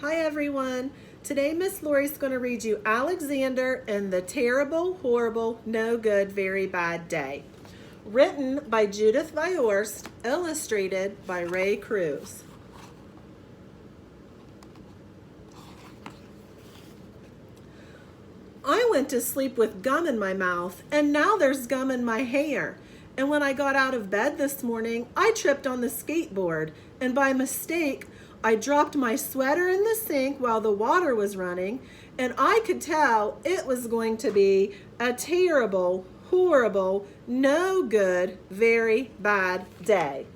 Hi everyone. Today Miss Laurie's going to read you Alexander and the Terrible, Horrible, No Good, Very Bad Day. Written by Judith Viorst, illustrated by Ray Cruz. I went to sleep with gum in my mouth, and now there's gum in my hair. And when I got out of bed this morning, I tripped on the skateboard, and by mistake, I dropped my sweater in the sink while the water was running, and I could tell it was going to be a terrible, horrible, no good, very bad day.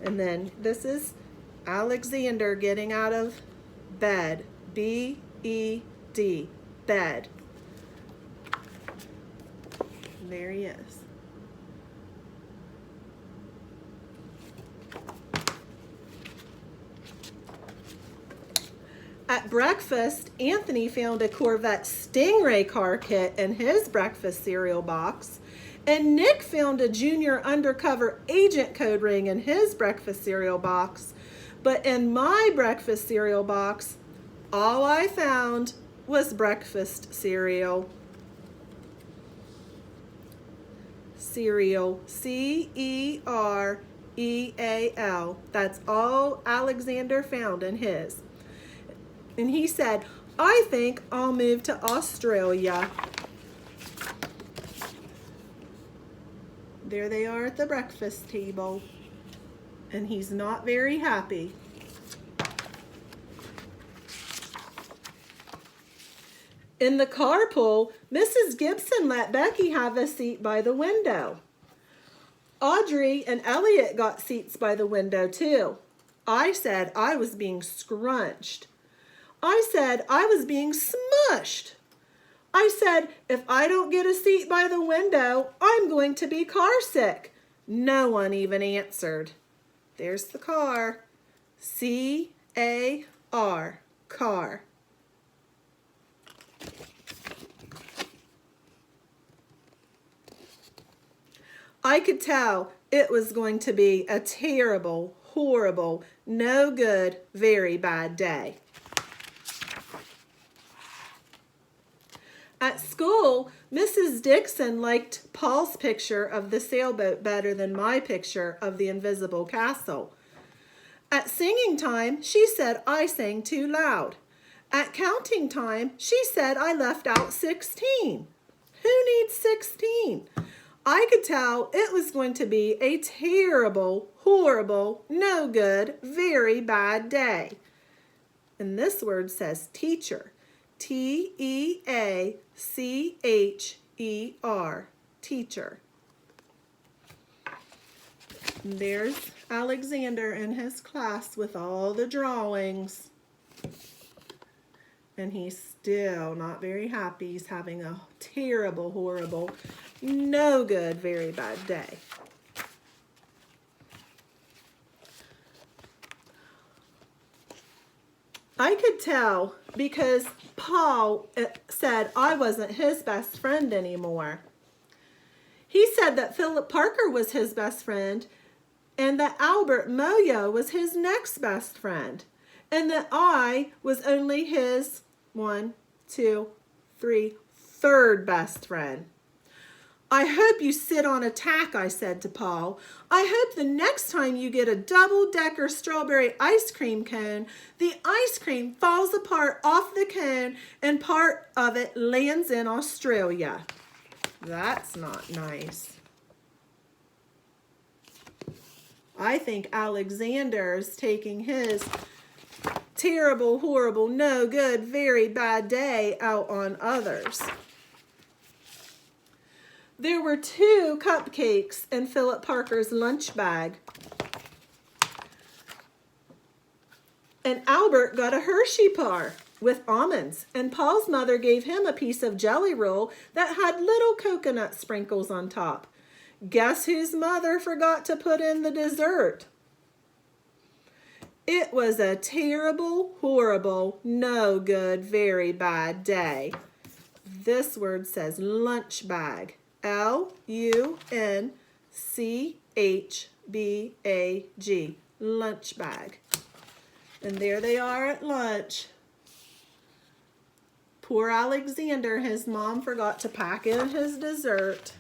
And then this is Alexander getting out of bed. B-E-D. Bed. And there he is. At breakfast, Anthony found a Corvette Stingray car kit in his breakfast cereal box, and Nick found a junior undercover agent code ring in his breakfast cereal box. But in my breakfast cereal box, all I found was breakfast cereal. Cereal, C-E-R-E-A-L. That's all Alexander found in his. And he said, I think I'll move to Australia. There they are at the breakfast table. And he's not very happy. In the carpool, Mrs. Gibson let Becky have a seat by the window. Audrey and Elliot got seats by the window too. I said I was being scrunched. I said I was being smushed. I said if I don't get a seat by the window, I'm going to be car sick. No one even answered. There's the car. C-A-R, car. I could tell it was going to be a terrible, horrible, no good, very bad day. At school, Mrs. Dixon liked Paul's picture of the sailboat better than my picture of the invisible castle. At singing time, she said I sang too loud. At counting time, she said I left out 16. Who needs 16? I could tell it was going to be a terrible, horrible, no good, very bad day. And this word says teacher. T-E-A-C-H-E-R, teacher. And there's Alexander in his class with all the drawings. And he's still not very happy. He's having a terrible, horrible, no good, very bad day. I could tell because Paul said I wasn't his best friend anymore. He said that Philip Parker was his best friend and that Albert Moyo was his next best friend and that I was only his third best friend. I hope you sit on a tack, I said to Paul. I hope the next time you get a double-decker strawberry ice cream cone, the ice cream falls apart off the cone and part of it lands in Australia. That's not nice. I think Alexander's taking his terrible, horrible, no good, very bad day out on others. There were 2 cupcakes in Philip Parker's lunch bag. And Albert got a Hershey bar with almonds. And Paul's mother gave him a piece of jelly roll that had little coconut sprinkles on top. Guess whose mother forgot to put in the dessert? It was a terrible, horrible, no good, very bad day. This word says lunch bag. L-U-N-C-H-B-A-G, lunch bag. And there they are at lunch. Poor Alexander, his mom forgot to pack in his dessert.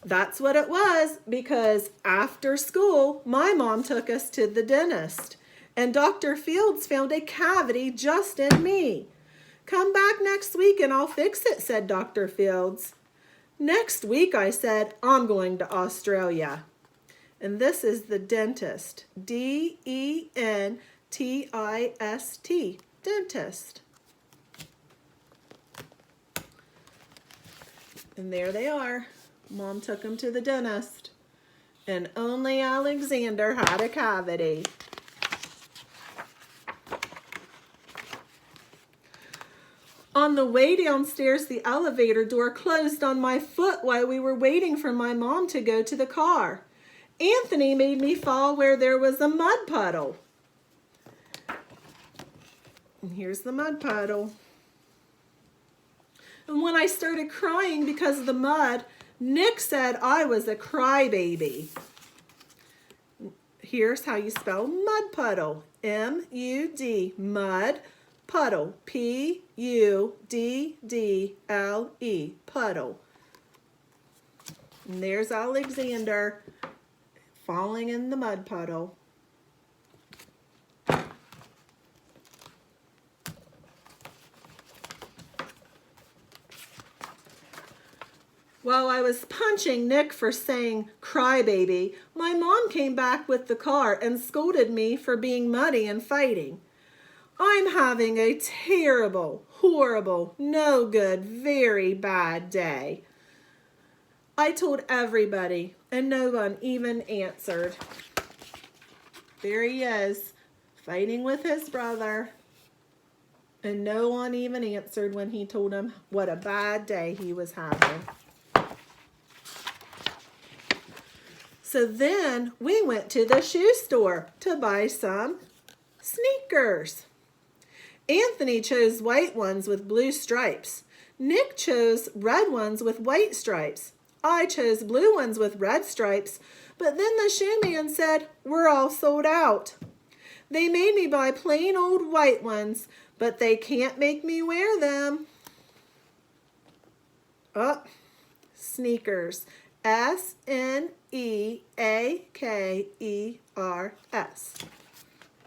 That's what it was, because after school, my mom took us to the dentist, and Dr. Fields found a cavity just in me. Come back next week and I'll fix it, said Dr. Fields. Next week, I said, I'm going to Australia. And this is the dentist, D-E-N-T-I-S-T, dentist. And there they are. Mom took him to the dentist, and only Alexander had a cavity. On the way downstairs, the elevator door closed on my foot while we were waiting for my mom to go to the car. Anthony made me fall where there was a mud puddle. And here's the mud puddle. And when I started crying because of the mud, Nick said I was a crybaby. Here's how you spell mud puddle. M-U-D, mud, puddle, P-U-D-D-L-E, puddle. And there's Alexander falling in the mud puddle. While I was punching Nick for saying crybaby, my mom came back with the car and scolded me for being muddy and fighting. I'm having a terrible, horrible, no good, very bad day. I told everybody, and no one even answered. There he is, fighting with his brother, and no one even answered when he told him what a bad day he was having. So then we went to the shoe store to buy some sneakers. Anthony chose white ones with blue stripes. Nick chose red ones with white stripes. I chose blue ones with red stripes, but then the shoe man said, we're all sold out. They made me buy plain old white ones, but they can't make me wear them. Oh, sneakers. S-N-E-A-K-E-R-S.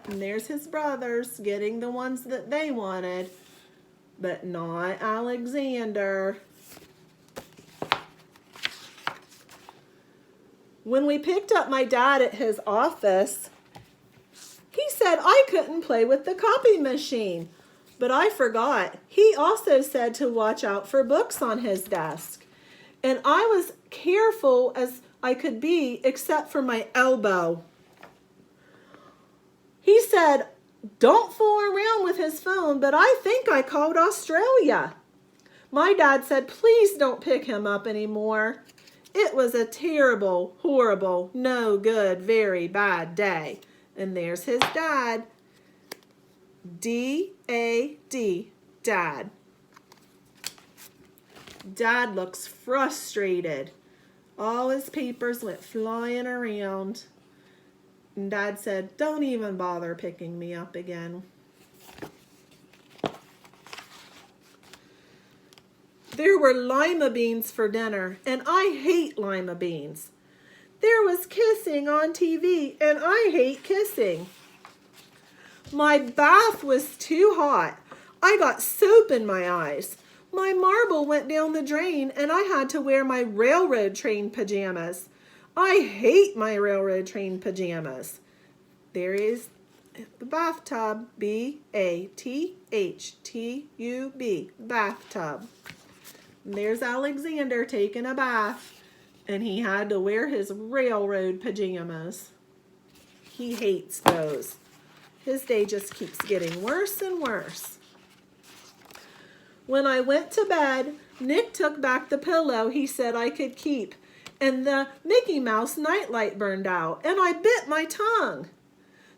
And there's his brothers getting the ones that they wanted, but not Alexander. When we picked up my dad at his office, he said I couldn't play with the copy machine, but I forgot. He also said to watch out for books on his desk. And I was careful as I could be, except for my elbow. He said, don't fool around with his phone, but I think I called Australia. My dad said, please don't pick him up anymore. It was a terrible, horrible, no good, very bad day. And there's his dad. D-A-D, Dad. Dad looks frustrated. All his papers went flying around. And Dad said, don't even bother picking me up again. There were lima beans for dinner, and I hate lima beans. There was kissing on TV, and I hate kissing. My bath was too hot. I got soap in my eyes. My marble went down the drain, and I had to wear my railroad train pajamas. I hate my railroad train pajamas. There is the bathtub, B-A-T-H-T-U-B, bathtub. And there's Alexander taking a bath, and he had to wear his railroad pajamas. He hates those. His day just keeps getting worse and worse. When I went to bed, Nick took back the pillow he said I could keep, and the Mickey Mouse nightlight burned out, and I bit my tongue.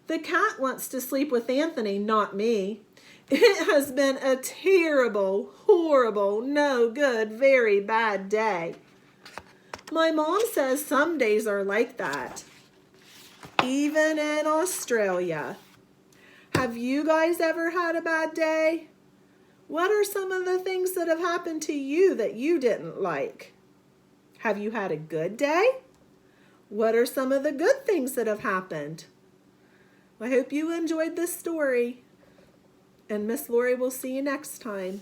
The cat wants to sleep with Anthony, not me. It has been a terrible, horrible, no good, very bad day. My mom says some days are like that. even in Australia. Have you guys ever had a bad day? What are some of the things that have happened to you that you didn't like? Have you had a good day? What are some of the good things that have happened? I hope you enjoyed this story. And Miss Laurie will see you next time.